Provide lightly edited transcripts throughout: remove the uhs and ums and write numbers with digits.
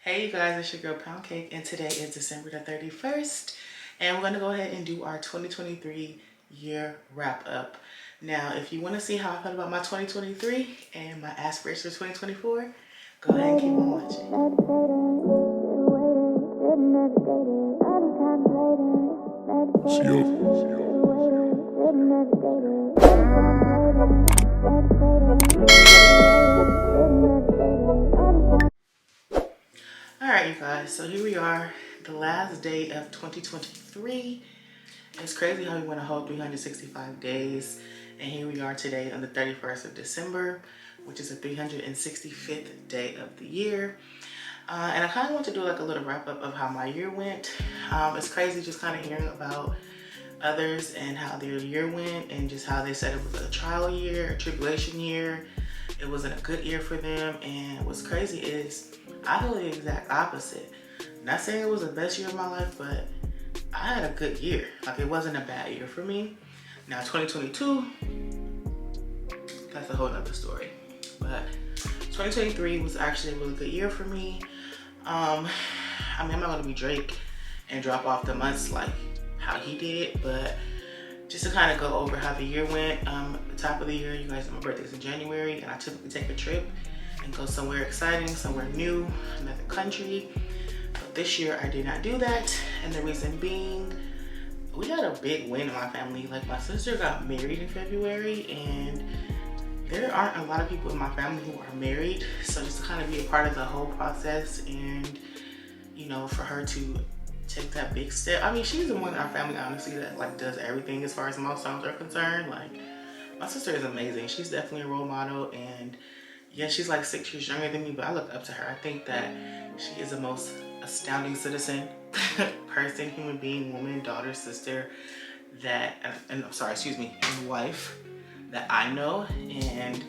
Hey you guys, it's your girl Poundkake, and today is December the 31st, and we're going to go ahead and do our 2023 year wrap up. Now, if you want to see how I felt about my 2023 and my aspirations for 2024, go ahead and keep on watching. Alright you guys, so here we are, the last day of 2023. It's crazy how we went a whole 365 days, and here we are today on the 31st of December, which is the 365th day of the year. And I kind of want to do like a little wrap up of how my year went. It's crazy just kind of hearing about others and how their year went, and just how they said it was a trial year, a tribulation year. It wasn't a good year for them, and what's crazy is I feel the exact opposite. Not saying it was the best year of my life, but I had a good year. Like, it wasn't a bad year for me. Now 2022, that's a whole nother story. But 2023 was actually a really good year for me. I mean, I'm not gonna be Drake and drop off the months like how he did, but just to kind of go over how the year went. At the top of the year, you guys know my birthday's in January, and I typically take a trip and go somewhere exciting, somewhere new, another country. But this year I did not do that, and the reason being, we had a big win in my family. Like, my sister got married in February, and there aren't a lot of people in my family who are married. So just to kind of be a part of the whole process, and you know, for her to take that big step. I mean, she's the one in our family, honestly, that like does everything as far as milestones are concerned. Like, my sister is amazing. She's definitely a role model, and yeah, she's like 6 years younger than me, but I look up to her. I think that she is the most astounding citizen, person, human being, woman, daughter, sister, that, and I'm sorry, excuse me, and wife that I know. And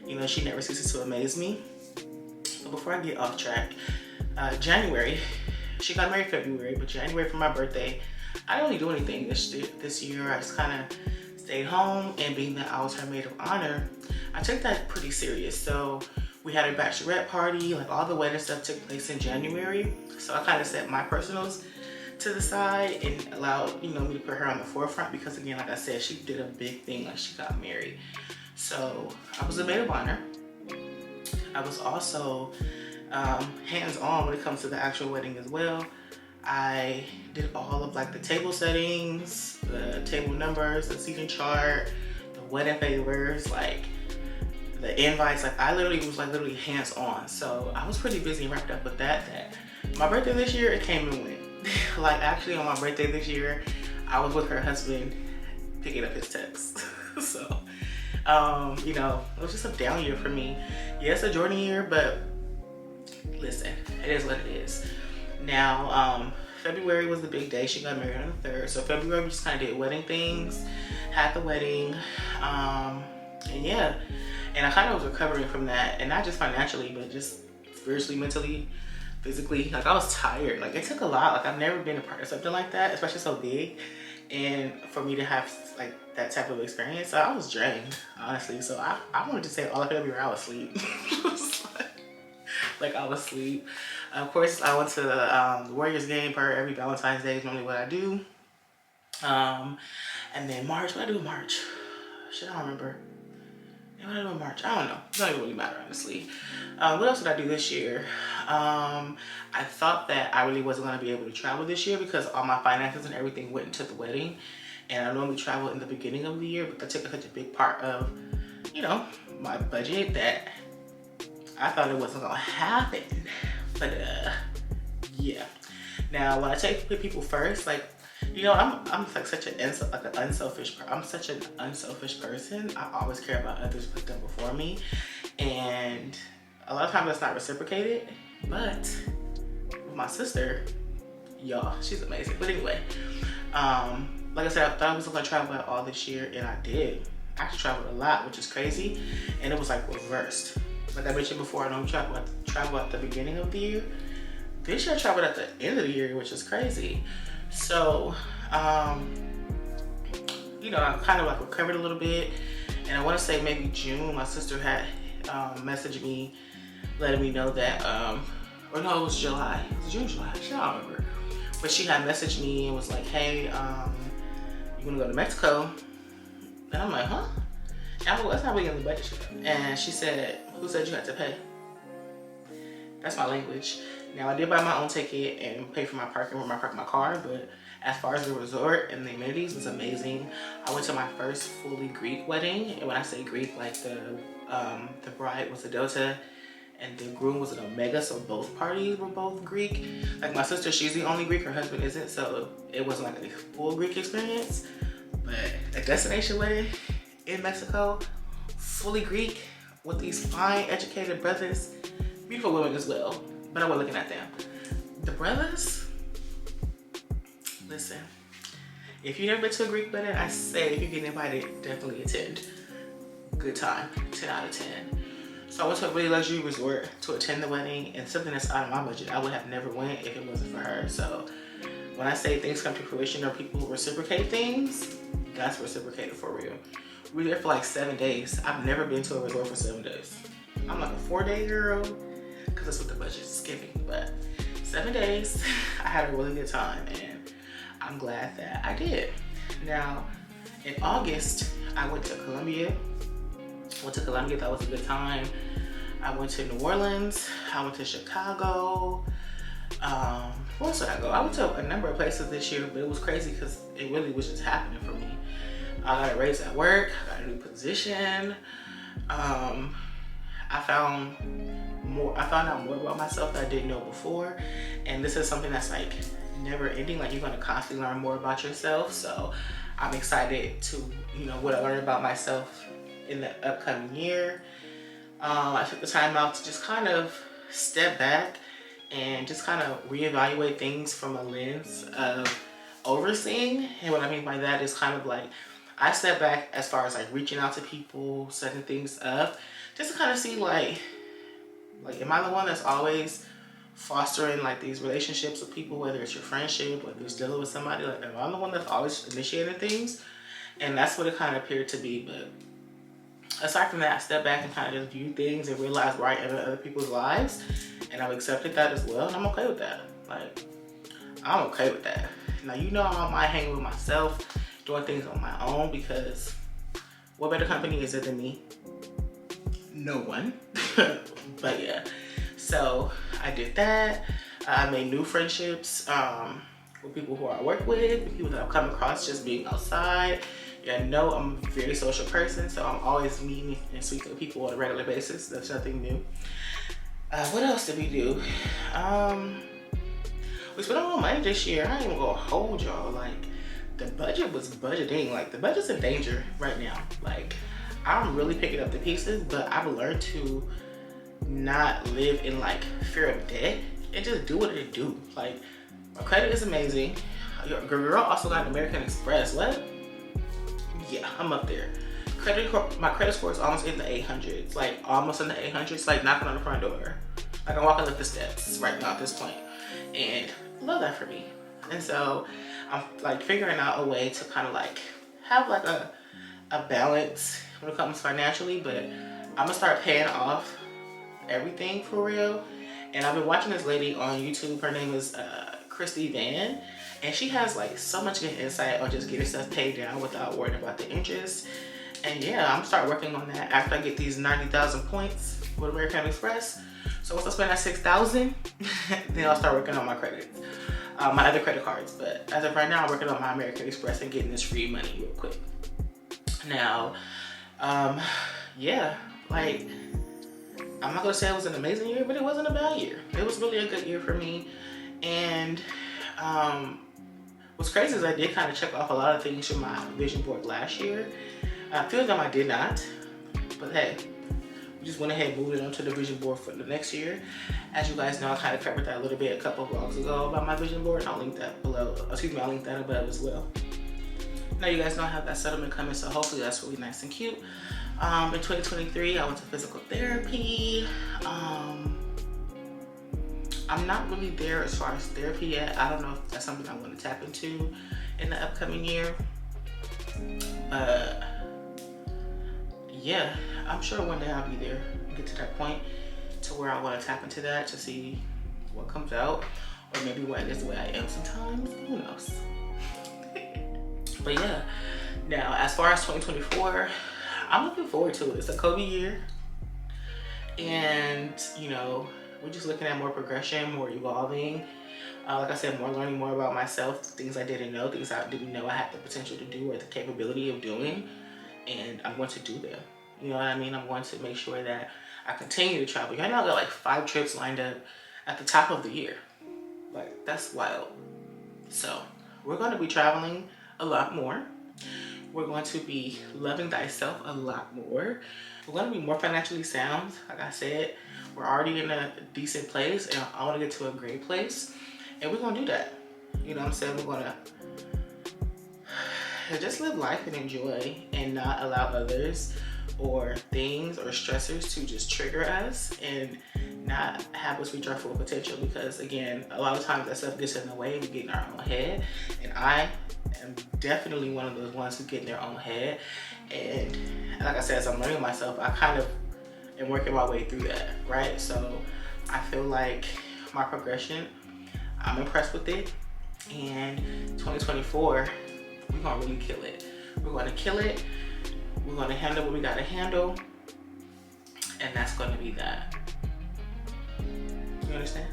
you know, she never ceases to amaze me. But before I get off track, January, she got married February, but January for my birthday, I didn't really do anything this year. I just kind of stayed home, and being that I was her maid of honor, I took that pretty serious. So we had a bachelorette party, like all the wedding stuff took place in January. So I kind of set my personals to the side and allowed, you know, me to put her on the forefront, because again, like I said, she did a big thing, like she got married. So I was a maid of honor. I was also hands-on when it comes to the actual wedding as well. I did all of like the table settings, the table numbers, the seating chart, the wedding favors, like the invites. Like, I literally was like literally hands-on. So I was pretty busy and wrapped up with that. My birthday this year, it came and went. Like, actually on my birthday this year, I was with her husband picking up his texts. So, you know, it was just a down year for me. Yes, a Jordan year, but listen, it is what it is. Now, February was the big day. She got married on the 3rd. So February, we just kind of did wedding things, had the wedding, and yeah. And I kind of was recovering from that, and not just financially, but just spiritually, mentally, physically. Like, I was tired. Like, it took a lot. Like, I've never been a part of something like that, especially so big. And for me to have like that type of experience, so I was drained, honestly. So I wanted to say all of February I was asleep. Like, I was asleep. Of course, I went to the Warriors game per every Valentine's Day is normally what I do. And then March, what did I do in March? Shit, I don't remember. What did I do in March? I don't know. It doesn't really matter, honestly. What else did I do this year? I thought that I really wasn't going to be able to travel this year because all my finances and everything went into the wedding. And I normally travel in the beginning of the year, but that took such a big part of, you know, my budget that I thought it wasn't gonna happen. But yeah. Now, when I take people first, like, you know, I'm like such an unselfish person. I always care about others, put them before me, and a lot of times that's not reciprocated. But with my sister, y'all, she's amazing. But anyway, like I said, I thought I was gonna travel all this year, and I did. I actually traveled a lot, which is crazy, and it was like reversed. Like I mentioned before, I don't travel at the beginning of the year. This year I traveled at the end of the year, which is crazy. So, you know, I kind of like recovered a little bit. And I want to say maybe June, my sister had messaged me, letting me know that or no, it was July. It was June, July. I don't remember. But she had messaged me and was like, hey, you wanna go to Mexico? And I'm like, huh? And I'm like, well, that's not really in the budget. And she said, who said you had to pay? That's my language. Now, I did buy my own ticket and pay for my parking where I park my car, but as far as the resort and the amenities, it was amazing. I went to my first fully Greek wedding, and when I say Greek, like the bride was a Delta and the groom was an Omega, so both parties were both Greek. Like my sister, she's the only Greek, her husband isn't, so it wasn't like a full Greek experience. But a destination wedding in Mexico, fully Greek, with these fine, educated brothers, beautiful women as well, but I wasn't looking at them. The brothers, listen, if you've never been to a Greek wedding, I say if you get invited, definitely attend. Good time, 10 out of 10. So I went to a really luxury resort to attend the wedding, and something that's out of my budget. I would have never went if it wasn't for her. So when I say things come to fruition or people who reciprocate things, that's reciprocated for real. We were there for like 7 days. I've never been to a resort for 7 days. I'm like a 4-day girl, because that's what the budget is giving. But 7 days, I had a really good time, and I'm glad that I did. Now, in August, I went to Colombia. That was a good time. I went to New Orleans. I went to Chicago. Where else did I go? I went to a number of places this year, but it was crazy because it really was just happening for me. I got a raise at work. I got a new position. I found out more about myself that I didn't know before, and this is something that's like never ending. Like, you're going to constantly learn more about yourself. So I'm excited to, what I learned about myself in the upcoming year. I took the time out to just kind of step back and just kind of reevaluate things from a lens of overseeing. And what I mean by that is kind of like, I step back as far as like reaching out to people, setting things up, just to kind of see like am I the one that's always fostering like these relationships with people, whether it's your friendship, whether it's dealing with somebody, like am I the one that's always initiating things? And that's what it kind of appeared to be. But aside from that, I step back and kind of just view things and realize where I am in other people's lives, and I've accepted that as well, and I'm okay with that. Like, I'm okay with that. Now, I don't mind hanging with myself, doing things on my own, because what better company is it than me? No one. But yeah, so I did that. I made new friendships with people who I work with people that I've come across just being outside. I'm a very social person, so I'm always meeting and speaking to people on a regular basis. That's nothing new. What else did we do? We spent a lot of money this year. I ain't even gonna hold y'all. Like, the budget was budgeting. Like, the budget's in danger right now. Like, I'm really picking up the pieces, but I've learned to not live in like fear of debt and just do what it do. Like, my credit is amazing. Your girl also got an American Express. What? Yeah, I'm up there. My credit score is almost in the 800s. Like, almost in the 800s. Like, knocking on the front door. Like, I'm walking up the steps right now at this point. And I love that for me. And so I'm like figuring out a way to kind of like have like a balance when it comes financially, but I'm gonna start paying off everything for real. And I've been watching this lady on YouTube. Her name is Christy Van, and she has like so much good insight on just getting stuff paid down without worrying about the interest. And yeah, I'm gonna start working on that after I get these 90,000 points with American Express. So once I spend that 6,000, then I'll start working on my credits, my other credit cards. But as of right now, I'm working on my American Express and getting this free money real quick. Now, yeah, like, I'm not gonna say it was an amazing year, but it wasn't a bad year. It was really a good year for me. And what's crazy is I did kind of check off a lot of things from my vision board last year. A few of them I did not, but hey, we just went ahead and moved it onto the vision board for the next year. As you guys know, I kind of covered that a little bit a couple of vlogs ago about my vision board, and I'll link that below. I'll link that above as well. Now you guys know I have that settlement coming, so hopefully that's really nice and cute. In 2023, I went to physical therapy. I'm not really there as far as therapy yet. I don't know if that's something I want to tap into in the upcoming year. Yeah, I'm sure one day I'll be there and get to that point to where I want to tap into that to see what comes out, or maybe when it's the way I am sometimes, who knows. But yeah, now as far as 2024, I'm looking forward to it. It's a Kobe year, and you know, we're just looking at more progression, more evolving. Like I said, more learning more about myself, things I didn't know, things I didn't know I had the potential to do or the capability of doing, and I'm going to do them. You know what I mean? I'm going to make sure that I continue to travel. I know I got like 5 trips lined up at the top of the year. Like, that's wild. So we're going to be traveling a lot more. We're going to be loving thyself a lot more. We're going to be more financially sound. Like I said, we're already in a decent place, and I want to get to a great place. And we're going to do that. You know what I'm saying? We're going to just live life and enjoy, and not allow others or things or stressors to just trigger us and not have us reach our full potential. Because again, a lot of times that stuff gets in the way. We get in our own head, and I am definitely one of those ones who get in their own head. And like I said, as I'm learning myself, I kind of am working my way through that, right? So I feel like my progression, I'm impressed with it. And 2024, we're gonna really kill it. We're gonna kill it. We're gonna handle what we gotta handle. And that's gonna be that. You understand?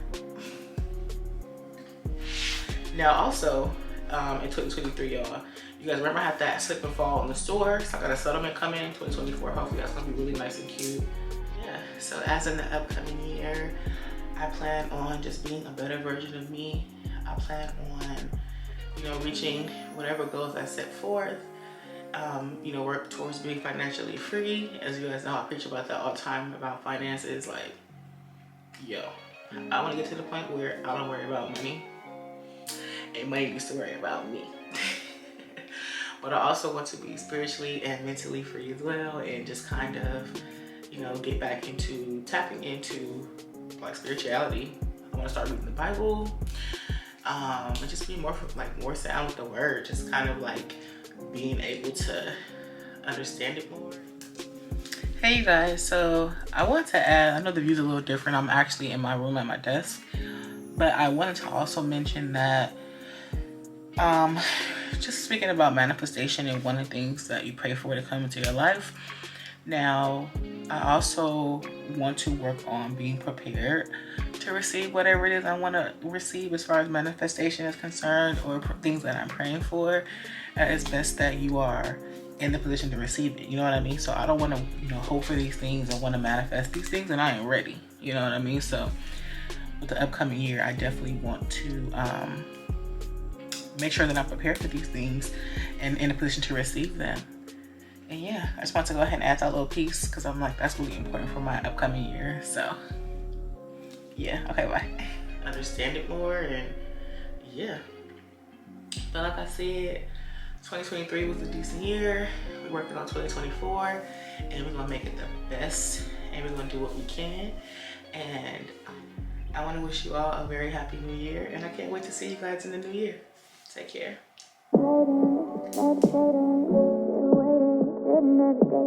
Now also, in 2023, y'all, you guys remember I had that slip and fall in the store? So I got a settlement coming in 2024. Hopefully that's gonna be really nice and cute. Yeah, so as in the upcoming year, I plan on just being a better version of me. I plan on, you know, reaching whatever goals I set forth. You know, work towards being financially free. As you guys know, I preach about that all the time about finances. Like, yo, I want to get to the point where I don't worry about money, and money used to worry about me. But I also want to be spiritually and mentally free as well, and just kind of, you know, get back into tapping into like spirituality. I want to start reading the Bible, and just be more sound with the word. Just kind of like being able to understand it more. Hey you guys, so I want to add, I know the view's a little different. I'm actually in my room at my desk, but I wanted to also mention that just speaking about manifestation and one of the things that you pray for to come into your life. Now, I also want to work on being prepared to receive whatever it is I want to receive as far as manifestation is concerned, or things that I'm praying for. It's best that you are in the position to receive it. You know what I mean? So I don't want to, you know, hope for these things and want to manifest these things and I ain't ready. You know what I mean? So with the upcoming year, I definitely want to make sure that I'm prepared for these things and in a position to receive them. And yeah, I just want to go ahead and add that little piece because I'm like, that's really important for my upcoming year. So yeah, okay, bye. Understand it more, and yeah. But like I said, 2023 was a decent year. We're working on 2024, and we're gonna make it the best, and we're gonna do what we can. And I want to wish you all a very happy new year, and I can't wait to see you guys in the new year. Take care. Meditating,